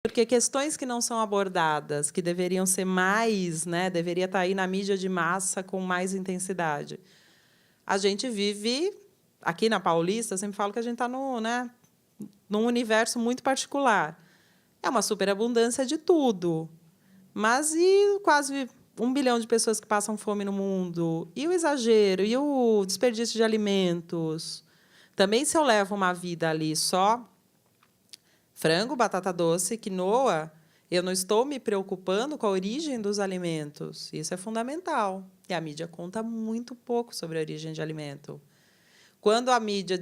Porque questões que não são abordadas, que deveriam ser mais, né, deveria estar aí na mídia de massa com mais intensidade. A gente vive, aqui na Paulista, eu sempre falo que a gente está num universo muito particular. É uma superabundância de tudo. Mas e quase 1 bilhão de pessoas que passam fome no mundo? E o exagero? E o desperdício de alimentos? Também, se eu levo uma vida ali só frango, batata doce, quinoa, eu não estou me preocupando com a origem dos alimentos. Isso é fundamental. E a mídia conta muito pouco sobre a origem de alimento. Quando a mídia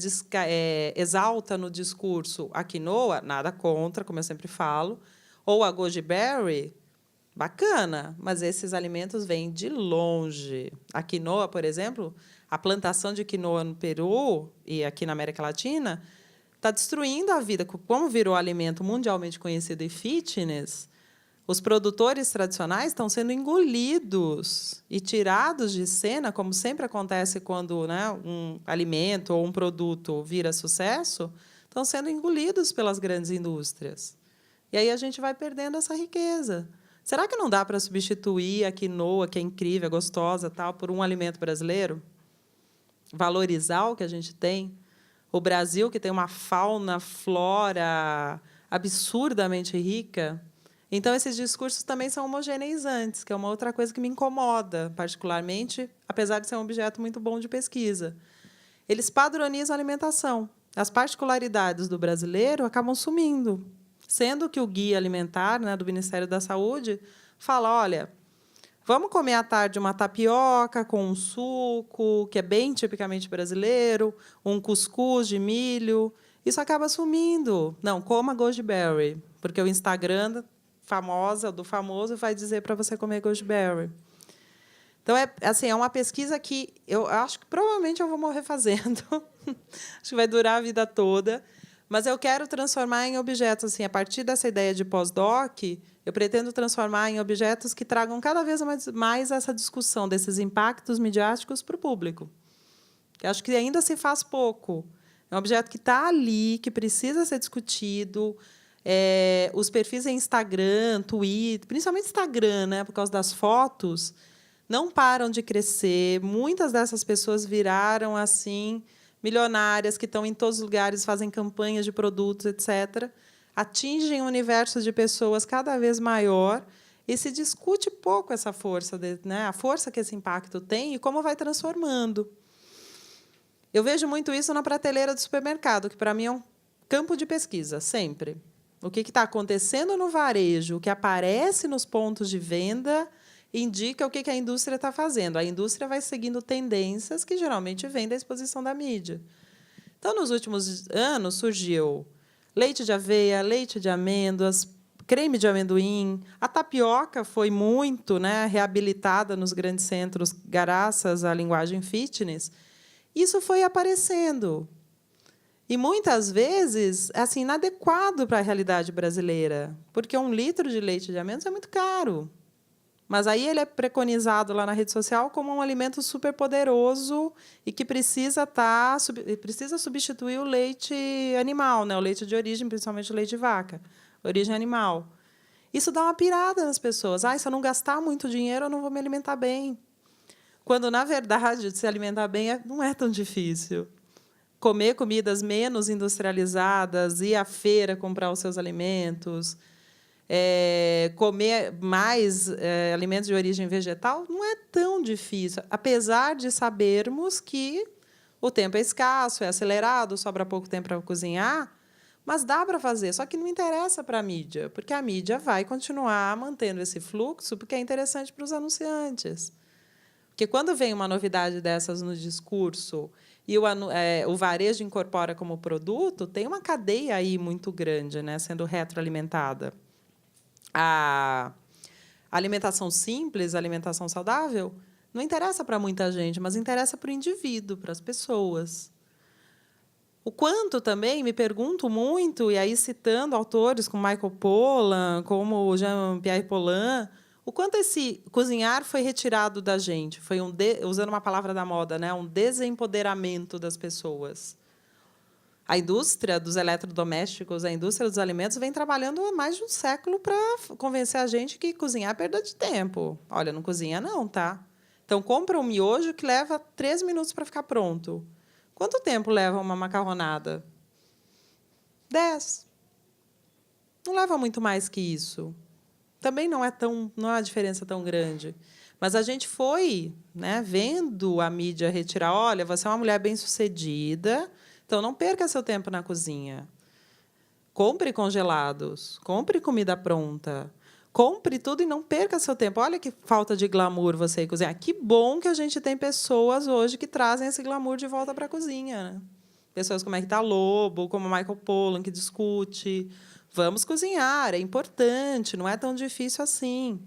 exalta no discurso a quinoa, nada contra, como eu sempre falo, ou a goji berry, bacana, mas esses alimentos vêm de longe. A quinoa, por exemplo, a plantação de quinoa no Peru e aqui na América Latina está destruindo a vida. Como virou alimento mundialmente conhecido e fitness, os produtores tradicionais estão sendo engolidos e tirados de cena, como sempre acontece quando, né, um alimento ou um produto vira sucesso, estão sendo engolidos pelas grandes indústrias. E aí a gente vai perdendo essa riqueza. Será que não dá para substituir a quinoa, que é incrível, é gostosa, tal, por um alimento brasileiro? Valorizar o que a gente tem? O Brasil, que tem uma fauna, flora absurdamente rica. Então, esses discursos também são homogeneizantes, que é uma outra coisa que me incomoda, particularmente, apesar de ser um objeto muito bom de pesquisa. Eles padronizam a alimentação. As particularidades do brasileiro acabam sumindo, sendo que o guia alimentar, né, do Ministério da Saúde fala, olha, vamos comer à tarde uma tapioca com um suco, que é bem tipicamente brasileiro, um cuscuz de milho. Isso acaba sumindo. Não, coma goji berry, porque o Instagram do famoso vai dizer para você comer goji berry. Então, é uma pesquisa que eu acho que provavelmente eu vou morrer fazendo. Acho que vai durar a vida toda. Mas eu quero transformar em objetos, assim, a partir dessa ideia de pós-doc, eu pretendo transformar em objetos que tragam cada vez mais essa discussão desses impactos midiáticos para o público. Eu acho que ainda se faz pouco. É um objeto que está ali, que precisa ser discutido. Os perfis em Instagram, Twitter, principalmente Instagram, né, por causa das fotos, não param de crescer. Muitas dessas pessoas viraram assim milionárias, que estão em todos os lugares, fazem campanhas de produtos, etc. Atingem um universo de pessoas cada vez maior e se discute pouco essa força, né, a força que esse impacto tem e como vai transformando. Eu vejo muito isso na prateleira do supermercado, que, para mim, é um campo de pesquisa, sempre. O que está acontecendo no varejo, o que aparece nos pontos de venda, indica o que a indústria está fazendo. A indústria vai seguindo tendências que, geralmente, vêm da exposição da mídia. Então, nos últimos anos, surgiu leite de aveia, leite de amêndoas, creme de amendoim. A tapioca foi muito, né, reabilitada nos grandes centros, graças à linguagem fitness. Isso foi aparecendo. E, muitas vezes, assim, inadequado para a realidade brasileira, porque 1 litro de leite de amêndoas é muito caro. Mas aí ele é preconizado lá na rede social como um alimento super poderoso e que precisa substituir o leite animal, né? O leite de origem, principalmente o leite de vaca, origem animal. Isso dá uma pirada nas pessoas. Se eu não gastar muito dinheiro, eu não vou me alimentar bem. Quando, na verdade, se alimentar bem não é tão difícil. Comer comidas menos industrializadas, ir à feira comprar os seus alimentos, comer mais alimentos de origem vegetal, não é tão difícil, apesar de sabermos que o tempo é escasso, é acelerado, sobra pouco tempo para cozinhar, mas dá para fazer, só que não interessa para a mídia, porque a mídia vai continuar mantendo esse fluxo, porque é interessante para os anunciantes. Porque, quando vem uma novidade dessas no discurso e o varejo incorpora como produto, tem uma cadeia aí muito grande, né, sendo retroalimentada. A alimentação simples, a alimentação saudável, não interessa para muita gente, mas interessa para o indivíduo, para as pessoas. O quanto também, me pergunto muito, e aí citando autores como Michael Pollan, como Jean-Pierre Paulin, o quanto esse cozinhar foi retirado da gente, foi usando uma palavra da moda, né, um desempoderamento das pessoas. A indústria dos eletrodomésticos, a indústria dos alimentos vem trabalhando há mais de um século para convencer a gente que cozinhar é perda de tempo. Olha, não cozinha não, tá? Então, compra um miojo que leva 3 minutos para ficar pronto. Quanto tempo leva uma macarronada? 10. Não leva muito mais que isso. Também não é uma diferença tão grande. Mas a gente foi, né, vendo a mídia retirar, olha, você é uma mulher bem-sucedida, então não perca seu tempo na cozinha. Compre congelados, compre comida pronta, compre tudo e não perca seu tempo. Olha que falta de glamour você ir cozinhar. Que bom que a gente tem pessoas hoje que trazem esse glamour de volta para a cozinha, né? Pessoas como Hector Lobo, como Michael Pollan, que discute. Vamos cozinhar, é importante, não é tão difícil assim.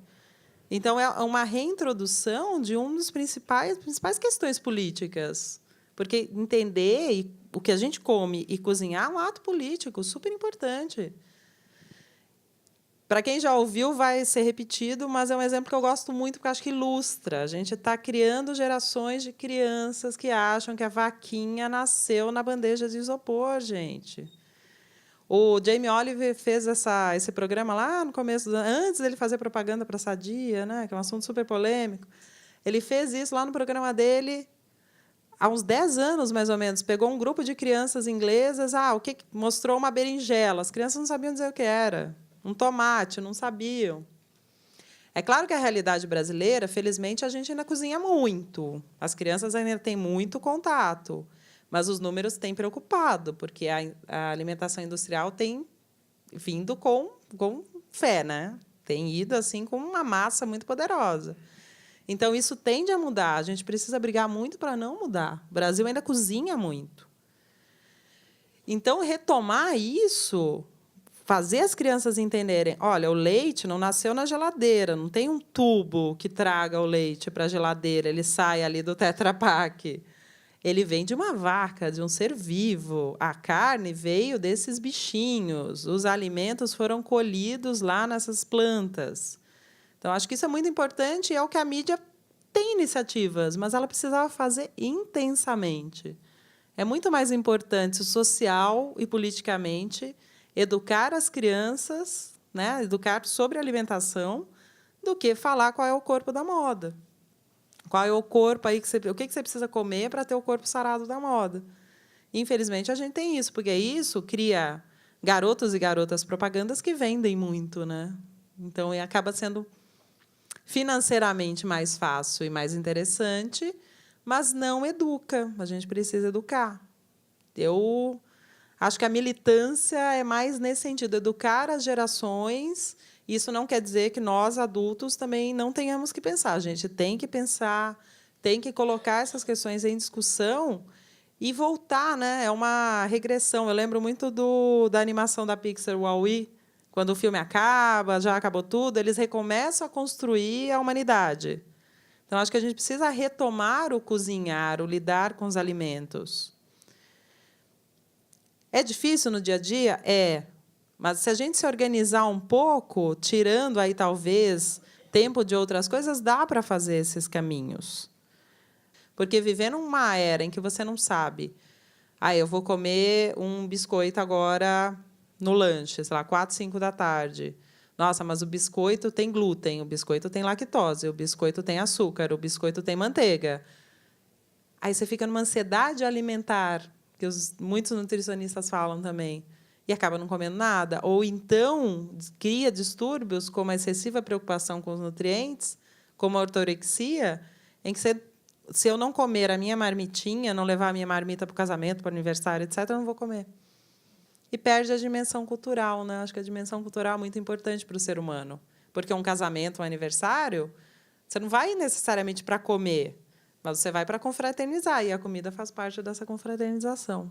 Então, é uma reintrodução de uma das principais questões políticas. Porque entender o que a gente come e cozinhar é um ato político super importante. Para quem já ouviu, vai ser repetido, mas é um exemplo que eu gosto muito, porque acho que ilustra. A gente está criando gerações de crianças que acham que a vaquinha nasceu na bandeja de isopor, gente. O Jamie Oliver fez esse programa lá no começo, antes dele fazer propaganda para a Sadia, né, que é um assunto super polêmico. Ele fez isso lá no programa dele há uns 10 anos, mais ou menos. Pegou um grupo de crianças inglesas, mostrou uma berinjela. As crianças não sabiam dizer o que era. Um tomate, não sabiam. É claro que a realidade brasileira, felizmente, a gente ainda cozinha muito. As crianças ainda têm muito contato. Mas os números têm preocupado, porque a alimentação industrial tem vindo com fé, né? Tem ido assim com uma massa muito poderosa. Então, isso tende a mudar. A gente precisa brigar muito para não mudar. O Brasil ainda cozinha muito. Então, retomar isso, fazer as crianças entenderem, olha, o leite não nasceu na geladeira, não tem um tubo que traga o leite para a geladeira, ele sai ali do Tetra Pak. Ele vem de uma vaca, de um ser vivo. A carne veio desses bichinhos. Os alimentos foram colhidos lá nessas plantas. Então, acho que isso é muito importante e é o que a mídia tem iniciativas, mas ela precisava fazer intensamente. É muito mais importante, social e politicamente, educar as crianças, né, educar sobre alimentação, do que falar qual é o corpo da moda. Qual é o corpo aí o que você precisa comer para ter o corpo sarado da moda? Infelizmente, a gente tem isso, porque isso cria garotos e garotas propagandas que vendem muito, né? Então, acaba sendo financeiramente mais fácil e mais interessante, mas não educa. A gente precisa educar. Eu acho que a militância é mais nesse sentido, educar as gerações. Isso não quer dizer que nós, adultos, também não tenhamos que pensar. A gente tem que pensar, tem que colocar essas questões em discussão e voltar, né? É uma regressão. Eu lembro muito da animação da Pixar, Wall-E, quando o filme acaba, já acabou tudo, eles recomeçam a construir a humanidade. Então, acho que a gente precisa retomar o cozinhar, o lidar com os alimentos. É difícil no dia a dia? É. Mas, se a gente se organizar um pouco, tirando aí, talvez, tempo de outras coisas, dá para fazer esses caminhos. Porque viver numa era em que você não sabe, eu vou comer um biscoito agora no lanche, sei lá, 4, 5 da tarde. Nossa, mas o biscoito tem glúten, o biscoito tem lactose, o biscoito tem açúcar, o biscoito tem manteiga. Aí você fica numa ansiedade alimentar, que muitos nutricionistas falam também, e acaba não comendo nada. Ou então cria distúrbios como a excessiva preocupação com os nutrientes, como a ortorexia, em que se eu não comer a minha marmitinha, não levar a minha marmita para o casamento, para o aniversário, etc., eu não vou comer. E perde a dimensão cultural, né? Acho que a dimensão cultural é muito importante para o ser humano. Porque um casamento, um aniversário, você não vai necessariamente para comer, mas você vai para confraternizar, e a comida faz parte dessa confraternização.